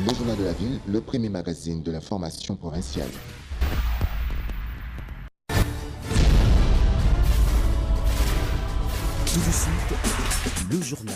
Le Journal de la Ville, le premier magazine de l'information provinciale. Tout de suite, le journal.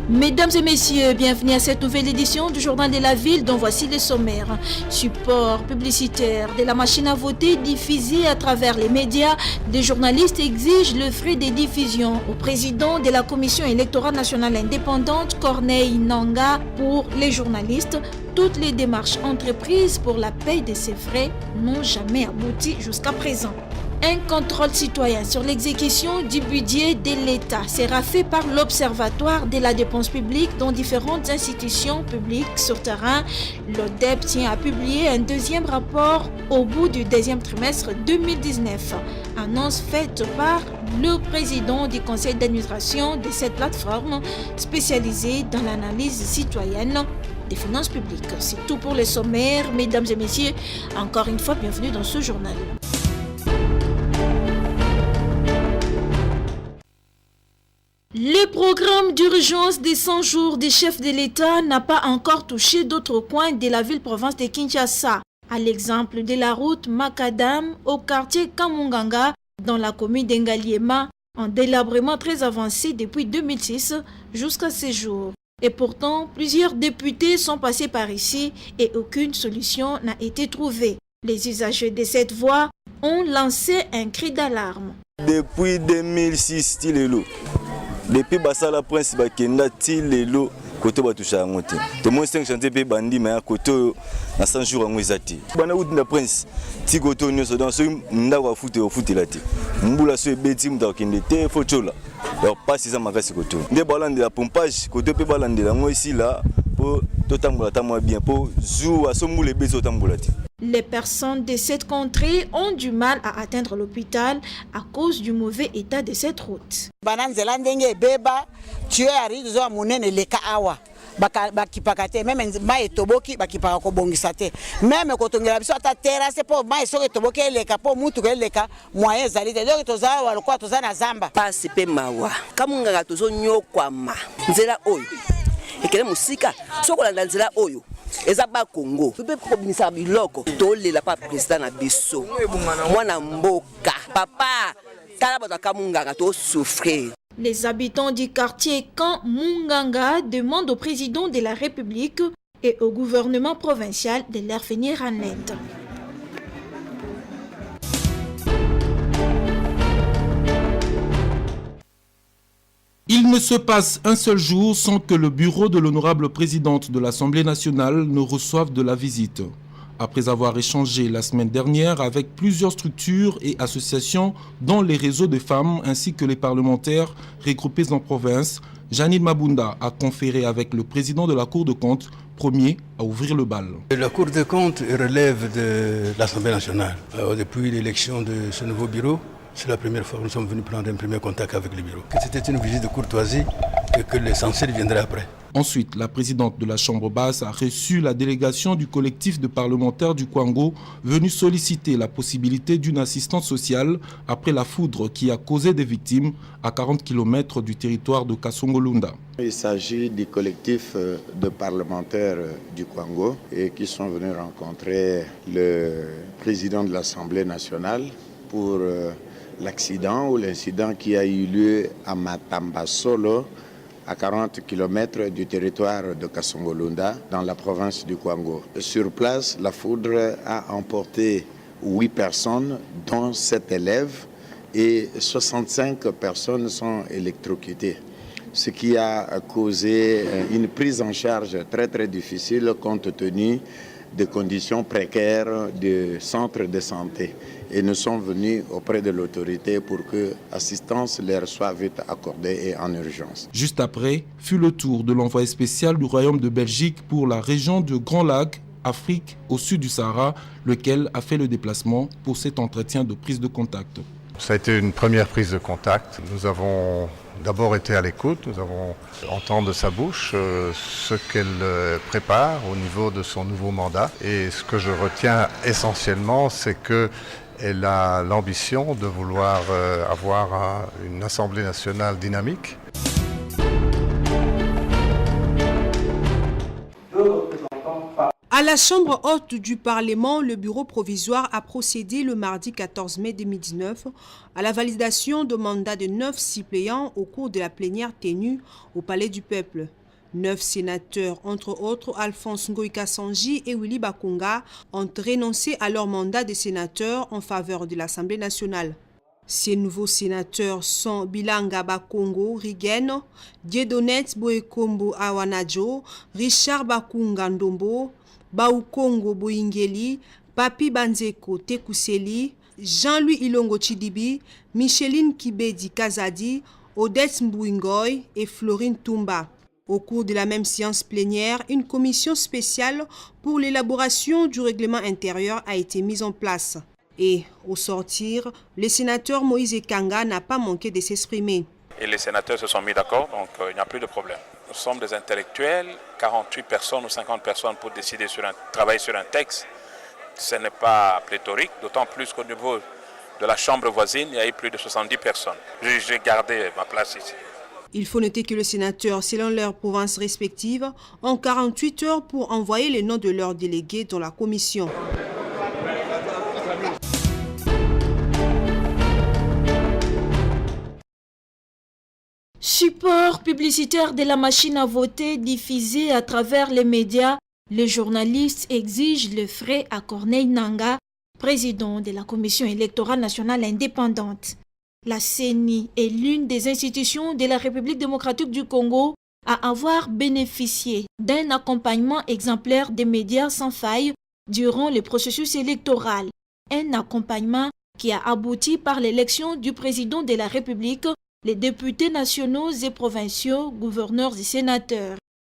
Mesdames et messieurs, bienvenue à cette nouvelle édition du Journal de la Ville dont voici les sommaires. Support publicitaire de la machine à voter diffusée à travers les médias, les journalistes exigent le frais des diffusions au président de la Commission électorale nationale indépendante, Corneille Nangaa. Pour les journalistes, toutes les démarches entreprises pour la paie de ces frais n'ont jamais abouti jusqu'à présent. Un contrôle citoyen sur l'exécution du budget de l'État sera fait par l'Observatoire de la dépense publique dans différentes institutions publiques sur terrain. L'ODEP tient à publier un deuxième rapport au bout du deuxième trimestre 2019. Annonce faite par le président du conseil d'administration de cette plateforme spécialisée dans l'analyse citoyenne des finances publiques. C'est tout pour les sommaires. Mesdames et messieurs, encore une fois, bienvenue dans ce journal. Le programme d'urgence des 100 jours des chefs de l'État n'a pas encore touché d'autres coins de la ville-province de Kinshasa. À l'exemple de la route Makadam au quartier Kamunganga dans la commune d'Engaliema, un délabrement très avancé depuis 2006 jusqu'à ces jours. Et pourtant, plusieurs députés sont passés par ici et aucune solution n'a été trouvée. Les usagers de cette voie ont lancé un cri d'alarme. Depuis 2006, depuis Basala Prince Bakenda Tilelo côté Batusha Ngote. Tout le monde sait que chanter pe bandi mais à côté na 100 jours en Wizati. Bana Udina Prince Tigoto nyoso dans ce ndawa foot au foot lati. Mbula so beti mtakende te fochola. Alors pas si ça makasi koto. Nde balande la pompage côté pe balande la ngo ici là pour totambola tamwa bien pour zou à sombule bezo tambolati. Les personnes de cette contrée ont du mal à atteindre l'hôpital à cause du mauvais état de cette route. Bananzela ndenge beba tu ari zo munene leka awa bakipakate même mai toboki bakipaka ko bongisa te même ko tongela biso ata terrasse po mai so toboki leka po mutu ko leka moyen zali te donc toza wa lokwa toza na zamba pasi pe mawa kamunga tozo nyokwama nzela oyo ekele musika sokolanda nzela oyo eza ba Congo pe kobimisa biloko tolela pa président na biso mwana mboka papa tala bato kamunganga to souffrir. Les habitants du quartier Kamunganga demandent au président de la République et au gouvernement provincial de leur venir en aide. Il ne se passe un seul jour sans que le bureau de l'honorable présidente de l'Assemblée nationale ne reçoive de la visite. Après avoir échangé la semaine dernière avec plusieurs structures et associations dont les réseaux de femmes ainsi que les parlementaires regroupés en province, Janine Mabunda a conféré avec le président de la Cour de compte, premier à ouvrir le bal. La Cour de compte relève de l'Assemblée nationale. Depuis l'élection de ce nouveau bureau, c'est la première fois que nous sommes venus prendre un premier contact avec le bureau. C'était une visite de courtoisie et que l'essentiel viendrait après. Ensuite, la présidente de la Chambre basse a reçu la délégation du collectif de parlementaires du Kwango venu solliciter la possibilité d'une assistance sociale après la foudre qui a causé des victimes à 40 km du territoire de Kasongolunda. Il s'agit du collectif de parlementaires du Kwango et qui sont venus rencontrer le président de l'Assemblée nationale pour l'accident ou l'incident qui a eu lieu à Matamba Solo, à 40 km du territoire de Kasongolunda, dans la province du Kwango. Sur place, la foudre a emporté 8 personnes, dont 7 élèves, et 65 personnes sont électrocutées. Ce qui a causé une prise en charge très très difficile compte tenu des conditions précaires du centre de santé. Et nous sommes venus auprès de l'autorité pour que l'assistance leur soit vite accordée et en urgence. Juste après, fut le tour de l'envoyé spécial du Royaume de Belgique pour la région de Grand Lac Afrique au sud du Sahara, lequel a fait le déplacement pour cet entretien de prise de contact. Ça a été une première prise de contact. Nous avons d'abord été à l'écoute, nous avons entendu de sa bouche ce qu'elle prépare au niveau de son nouveau mandat. Et ce que je retiens essentiellement, c'est qu'elle a l'ambition de vouloir avoir une Assemblée nationale dynamique. À la Chambre haute du Parlement, le bureau provisoire a procédé le mardi 14 mai 2019 à la validation de mandat de 9 suppléants au cours de la plénière tenue au Palais du Peuple. 9 sénateurs, entre autres Alphonse Ngoïka Sanji et Willy Bakunga, ont renoncé à leur mandat de sénateur en faveur de l'Assemblée nationale. Ces nouveaux sénateurs sont Bilanga Bakongo Rigen, Diedonet Boekombo Awanajo, Richard Bakunga Ndombo, Baoukongo Boingeli, Papi Banzeko Tekuseli, Jean-Louis Ilongo Chidibi, Micheline Kibedi Kazadi, Odette Mbouingoy et Florine Toumba. Au cours de la même séance plénière, une commission spéciale pour l'élaboration du règlement intérieur a été mise en place. Et au sortir, le sénateur Moïse Kanga n'a pas manqué de s'exprimer. Et les sénateurs se sont mis d'accord, donc il n'y a plus de problème. Nous sommes des intellectuels, 48 personnes ou 50 personnes pour décider travailler sur un texte. Ce n'est pas pléthorique, d'autant plus qu'au niveau de la chambre voisine, il y a eu plus de 70 personnes. J'ai gardé ma place ici. Il faut noter que les sénateurs, selon leurs provinces respectives, ont 48 heures pour envoyer les noms de leurs délégués dans la commission. Support publicitaire de la machine à voter diffusé à travers les médias, les journalistes exigent le frais à Corneille Nangaa, président de la Commission électorale nationale indépendante. La CENI est l'une des institutions de la République démocratique du Congo à avoir bénéficié d'un accompagnement exemplaire des médias sans faille durant le processus électoral. Un accompagnement qui a abouti par l'élection du président de la République, les députés nationaux et provinciaux, gouverneurs et sénateurs.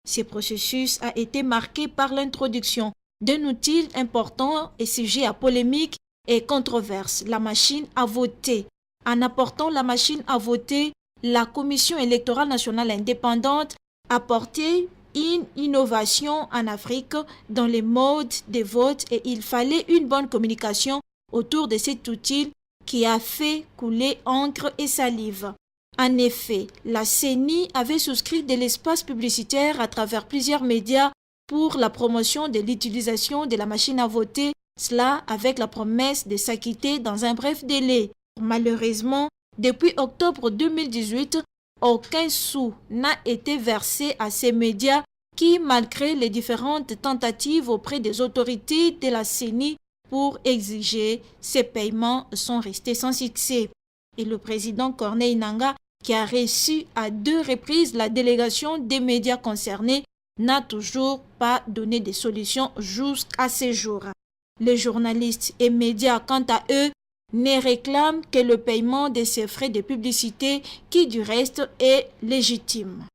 Ce processus a été marqué par l'introduction d'un outil important et sujet à polémique et controverse, la machine à voter. En apportant la machine à voter, la Commission électorale nationale indépendante a apporté une innovation en Afrique dans les modes de vote et il fallait une bonne communication autour de cet outil qui a fait couler encre et salive. En effet, la CENI avait souscrit de l'espace publicitaire à travers plusieurs médias pour la promotion de l'utilisation de la machine à voter, cela avec la promesse de s'acquitter dans un bref délai. Malheureusement, depuis octobre 2018, aucun sou n'a été versé à ces médias qui, malgré les différentes tentatives auprès des autorités de la CENI pour exiger ces paiements, sont restés sans succès. Et le président Corneille Nangaa, qui a reçu à 2 reprises la délégation des médias concernés, n'a toujours pas donné de solution jusqu'à ce jour. Les journalistes et médias, quant à eux, ne réclament que le paiement de ces frais de publicité qui, du reste, est légitime.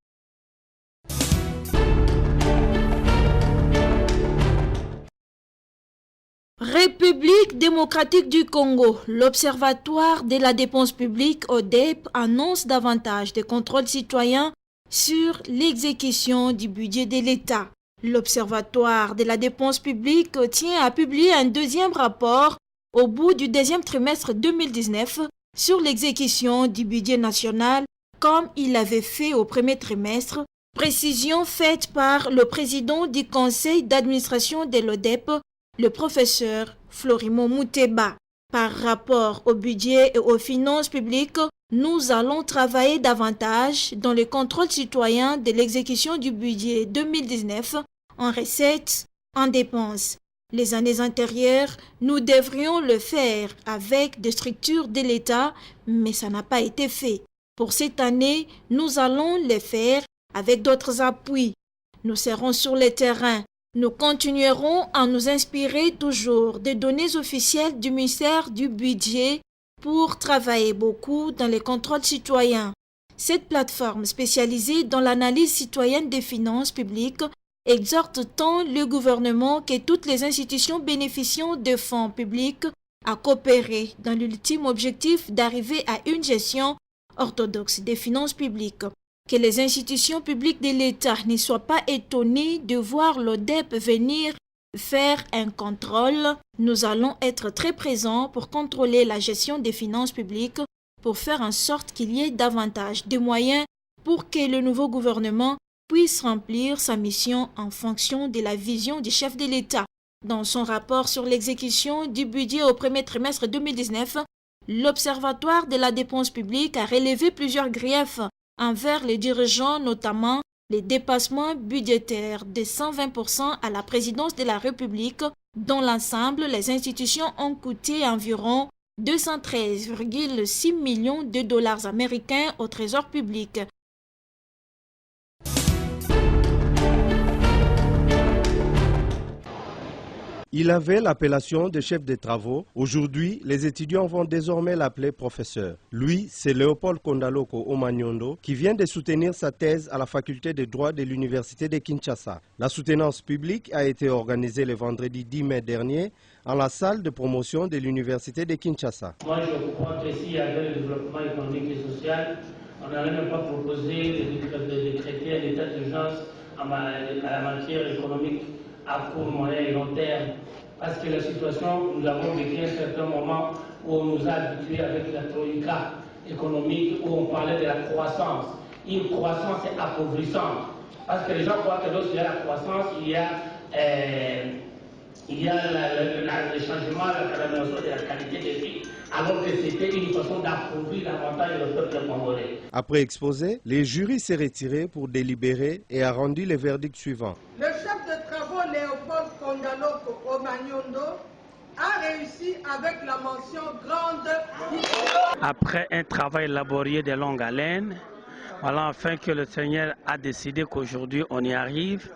République démocratique du Congo, l'Observatoire de la dépense publique ODEP annonce davantage de contrôles citoyens sur l'exécution du budget de l'État. L'Observatoire de la dépense publique tient à publier un deuxième rapport au bout du deuxième trimestre 2019 sur l'exécution du budget national comme il l'avait fait au premier trimestre, précision faite par le président du conseil d'administration de l'ODEP, le professeur Florimond Mouteba. Par rapport au budget et aux finances publiques, nous allons travailler davantage dans le contrôle citoyen de l'exécution du budget 2019 en recettes, en dépenses. Les années antérieures, nous devrions le faire avec des structures de l'État, mais ça n'a pas été fait. Pour cette année, nous allons le faire avec d'autres appuis. Nous serons sur le terrain. Nous continuerons à nous inspirer toujours des données officielles du ministère du Budget pour travailler beaucoup dans les contrôles citoyens. Cette plateforme spécialisée dans l'analyse citoyenne des finances publiques exhorte tant le gouvernement que toutes les institutions bénéficiant de fonds publics à coopérer dans l'ultime objectif d'arriver à une gestion orthodoxe des finances publiques. Que les institutions publiques de l'État ne soient pas étonnées de voir l'ODEP venir faire un contrôle. Nous allons être très présents pour contrôler la gestion des finances publiques, pour faire en sorte qu'il y ait davantage de moyens pour que le nouveau gouvernement puisse remplir sa mission en fonction de la vision du chef de l'État. Dans son rapport sur l'exécution du budget au premier trimestre 2019, l'Observatoire de la dépense publique a relevé plusieurs griefs envers les dirigeants, notamment les dépassements budgétaires de 120% à la présidence de la République. Dans l'ensemble, les institutions ont coûté environ 213,6 millions de dollars américains au Trésor public. Il avait l'appellation de chef de travaux. Aujourd'hui, les étudiants vont désormais l'appeler professeur. Lui, c'est Léopold Kondaloko Omagnondo qui vient de soutenir sa thèse à la faculté de droit de l'université de Kinshasa. La soutenance publique a été organisée le vendredi 10 mai dernier en la salle de promotion de l'université de Kinshasa. Moi, je crois que s'il y avait le développement économique et social, on n'aurait même pas proposé de décréter un état d'urgence à la matière économique à court, moyen et long terme. Parce que la situation, nous avons vécu un certain moment où on nous a habitués avec la troïka économique, où on parlait de la croissance. Une croissance appauvrissante. Parce que les gens croient que lorsqu'il y a la croissance, il y a le changement, l'amélioration de la qualité de vie, alors que c'était une façon d'appauvrir davantage le peuple congolais. Après exposé, les jurys s'est retiré pour délibérer et a rendu le verdict suivant. Le chef de travaux Léopold Kondaloko Omagnondo a réussi avec la mention grande. Après un travail laborieux de longue haleine, voilà enfin que le Seigneur a décidé qu'aujourd'hui on y arrive.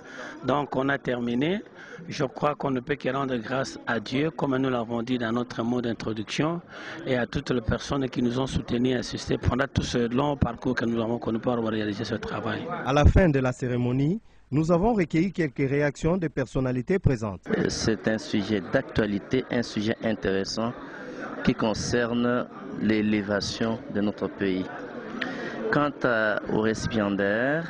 Donc on a terminé. Je crois qu'on ne peut que rendre grâce à Dieu, comme nous l'avons dit dans notre mot d'introduction, et à toutes les personnes qui nous ont soutenus et assistés pendant tout ce long parcours que nous avons connu pour réaliser ce travail. À la fin de la cérémonie, nous avons recueilli quelques réactions des personnalités présentes. C'est un sujet d'actualité, un sujet intéressant qui concerne l'élévation de notre pays. Quant au récipiendaire,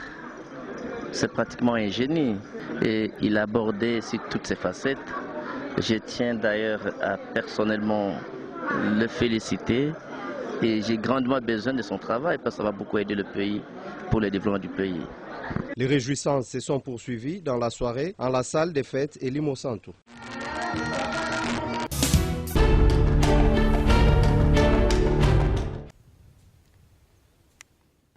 c'est pratiquement un génie et il a abordé sur toutes ses facettes. Je tiens d'ailleurs à personnellement le féliciter et j'ai grandement besoin de son travail parce que ça va beaucoup aider le pays pour le développement du pays. Les réjouissances se sont poursuivies dans la soirée en la salle des fêtes Elimo Santo.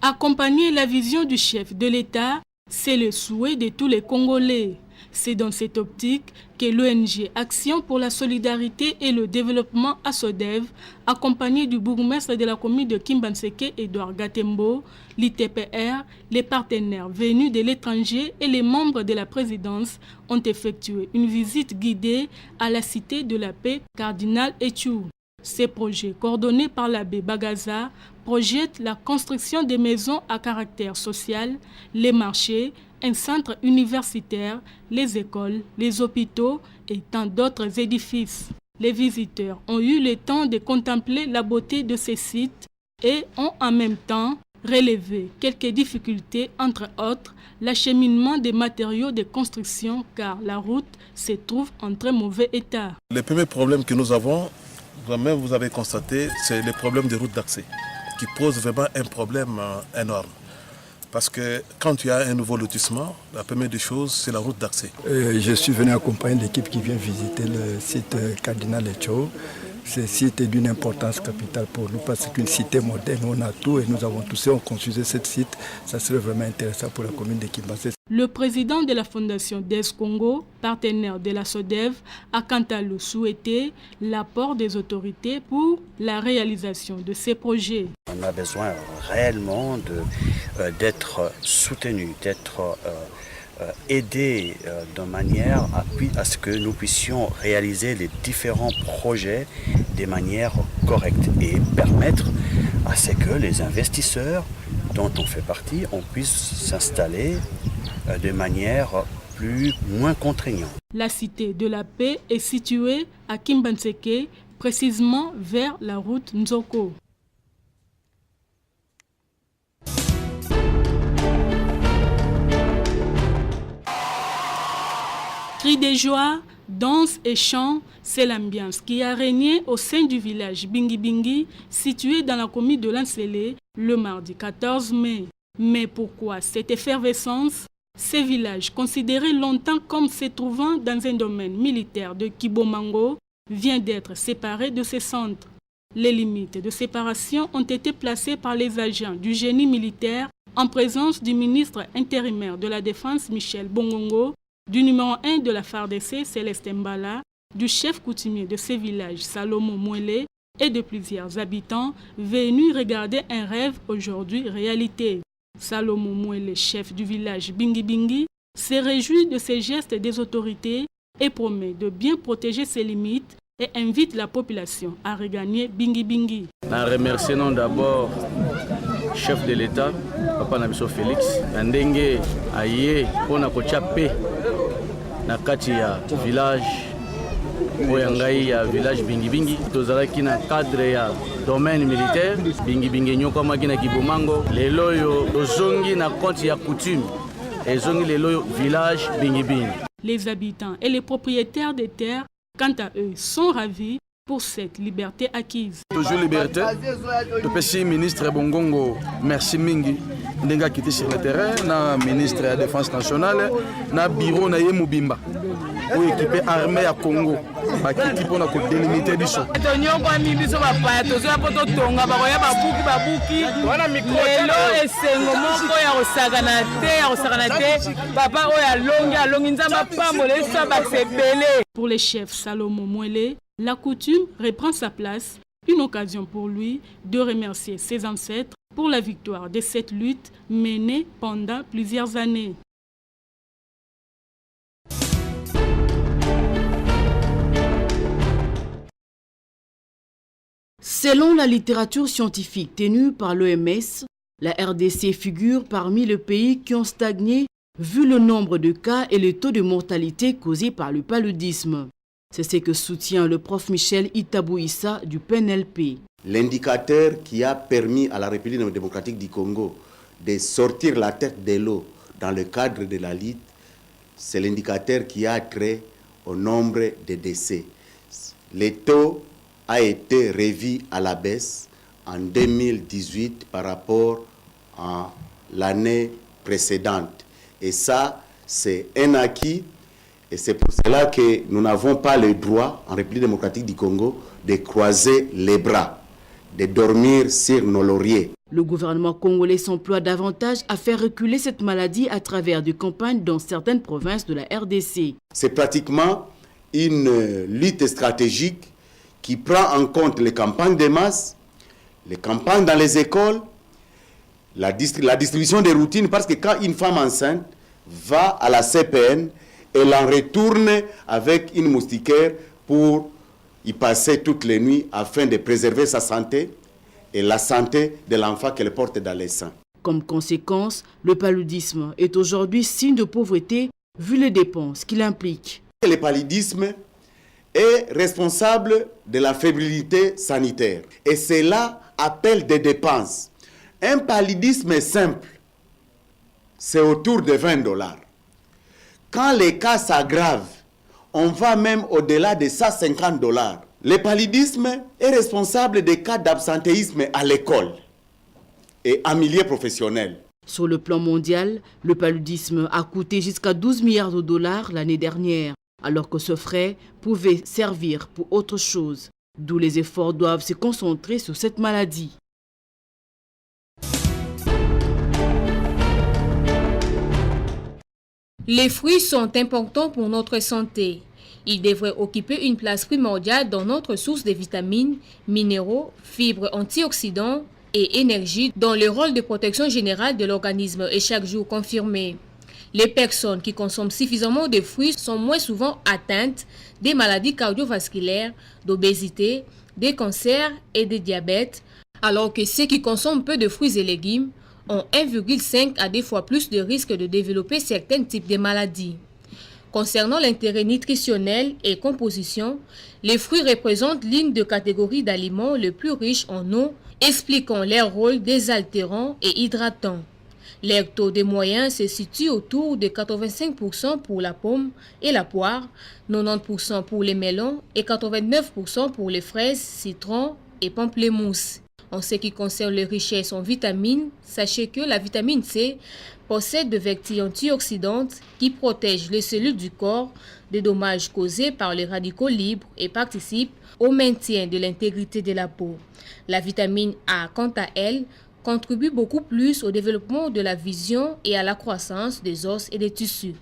Accompagner la vision du chef de l'État, c'est le souhait de tous les Congolais. C'est dans cette optique que l'ONG Action pour la solidarité et le développement ASODEV, accompagné du bourgmestre de la commune de Kimbanseke, Edouard Gatembo, l'ITPR, les partenaires venus de l'étranger et les membres de la présidence ont effectué une visite guidée à la cité de la paix Cardinal Etchou. Ces projets, coordonnés par l'abbé Bagaza, projettent la construction des maisons à caractère social, les marchés, un centre universitaire, les écoles, les hôpitaux et tant d'autres édifices. Les visiteurs ont eu le temps de contempler la beauté de ces sites et ont en même temps relevé quelques difficultés, entre autres l'acheminement des matériaux de construction car la route se trouve en très mauvais état. Les premiers problèmes que nous avons, même vous avez constaté, c'est les problèmes de route d'accès qui posent vraiment un problème énorme. Parce que quand tu as un nouveau lotissement, la première des choses, c'est la route d'accès. Je suis venu accompagner l'équipe qui vient visiter le site Cardinal Etchou. Ce site est d'une importance capitale pour nous parce qu'une cité moderne, on a tout et nous avons tout. Si on construisait ce site, ça serait vraiment intéressant pour la commune de Kimbanseke. Le président de la Fondation DES Congo, partenaire de la SODEV, a quant à lui souhaité l'apport des autorités pour la réalisation de ces projets. On a besoin réellement d'être soutenu, d'être aidé de manière à ce que nous puissions réaliser les différents projets de manière correcte et permettre à ce que les investisseurs dont on fait partie, on puisse s'installer de manière moins contraignant. La cité de la paix est située à Kimbanseke, précisément vers la route Nzoko. Cris de joie, danse et chants, c'est l'ambiance qui a régné au sein du village Bingi Bingi, situé dans la commune de Lansele, le mardi 14 mai. Mais pourquoi cette effervescence? Ces villages, considérés longtemps comme se trouvant dans un domaine militaire de Kibomango, vient d'être séparés de ces centres. Les limites de séparation ont été placées par les agents du génie militaire en présence du ministre intérimaire de la Défense Michel Bongongo, du numéro 1 de la FARDC Céleste Mbala, du chef coutumier de ces villages Salomon Mouele et de plusieurs habitants venus regarder un rêve aujourd'hui réalité. Salomon Mouele, chef du village Bingi Bingi, se réjouit de ces gestes des autorités et promet de bien protéger ses limites et invite la population à regagner Bingi Bingi. Nous remercions d'abord le chef de l'État, Papa Nabiso Félix, Ndenge Aye, Pona Kochape, Nakati ya village, Oyangai ya village Bingi Bingi, Tozalaki na cadre ya domaine militaire, Bingi Bingi Nyoko Magina Kibomango, Leloyo, Ozongi na compte ya coutume, et Zongi Leloyo village Bingi Bingi. Les habitants et les propriétaires des terres, quant à eux, sont ravis pour cette liberté acquise. Toujours liberté. Le ministre Bongongo, merci Mingi. Ndenga quitté sur le terrain, na ministre de la Défense nationale, na bureau na Yemubimba. Pour équiper armée à Congo, ba kiti pour na ko délimiter biso. Tonyo kwa mibiso ba pa tozo ya poto tonga ba koya babuki. Wana mikro lelo esengo moko ya osagana te, papa oya longi nzamba pamole so ba sebele. Pour les chefs Salomon Mouele, la coutume reprend sa place, une occasion pour lui de remercier ses ancêtres pour la victoire de cette lutte menée pendant plusieurs années. Selon la littérature scientifique tenue par l'OMS, la RDC figure parmi les pays qui ont stagné vu le nombre de cas et le taux de mortalité causés par le paludisme. C'est ce que soutient le prof Michel Itabouissa du PNLP. L'indicateur qui a permis à la République démocratique du Congo de sortir la tête de l'eau dans le cadre de la lutte, c'est l'indicateur qui a trait au nombre de décès. Le taux a été revu à la baisse en 2018 par rapport à l'année précédente. Et ça, c'est un acquis. Et c'est pour cela que nous n'avons pas le droit, en République démocratique du Congo, de croiser les bras, de dormir sur nos lauriers. Le gouvernement congolais s'emploie davantage à faire reculer cette maladie à travers des campagnes dans certaines provinces de la RDC. C'est pratiquement une lutte stratégique qui prend en compte les campagnes de masse, les campagnes dans les écoles, la distribution des routines, parce que quand une femme enceinte va à la CPN, elle en retourne avec une moustiquaire pour y passer toutes les nuits afin de préserver sa santé et la santé de l'enfant qu'elle porte dans les seins. Comme conséquence, le paludisme est aujourd'hui signe de pauvreté vu les dépenses qu'il implique. Le paludisme est responsable de la fébrilité sanitaire et cela appelle des dépenses. Un paludisme simple, c'est autour de $20. Quand les cas s'aggravent, on va même au-delà de $150. Le paludisme est responsable des cas d'absentéisme à l'école et en milieu professionnel. Sur le plan mondial, le paludisme a coûté jusqu'à $12 milliards l'année dernière, alors que ce frais pouvait servir pour autre chose. D'où les efforts doivent se concentrer sur cette maladie. Les fruits sont importants pour notre santé. Ils devraient occuper une place primordiale dans notre source de vitamines, minéraux, fibres, antioxydants et énergie dont le rôle de protection générale de l'organisme est chaque jour confirmé. Les personnes qui consomment suffisamment de fruits sont moins souvent atteintes des maladies cardiovasculaires, d'obésité, des cancers et de diabète, alors que ceux qui consomment peu de fruits et légumes ont 1,5 à 2 fois plus de risques de développer certains types de maladies. Concernant l'intérêt nutritionnel et composition, les fruits représentent l'une des catégories d'aliments les plus riches en eau, expliquant leur rôle désaltérant et hydratant. Leur taux de moyen se situe autour de 85% pour la pomme et la poire, 90% pour les melons et 89% pour les fraises, citrons et pamplemousses. En ce qui concerne les richesses en vitamines, sachez que la vitamine C possède des vertus antioxydantes qui protègent les cellules du corps des dommages causés par les radicaux libres et participent au maintien de l'intégrité de la peau. La vitamine A, quant à elle, contribue beaucoup plus au développement de la vision et à la croissance des os et des tissus.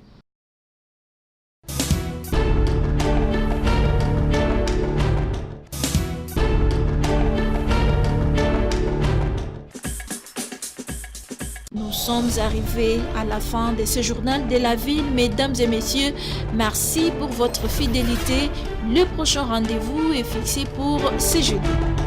Nous sommes arrivés à la fin de ce journal de la ville. Mesdames et messieurs, merci pour votre fidélité. Le prochain rendez-vous est fixé pour ce jeudi.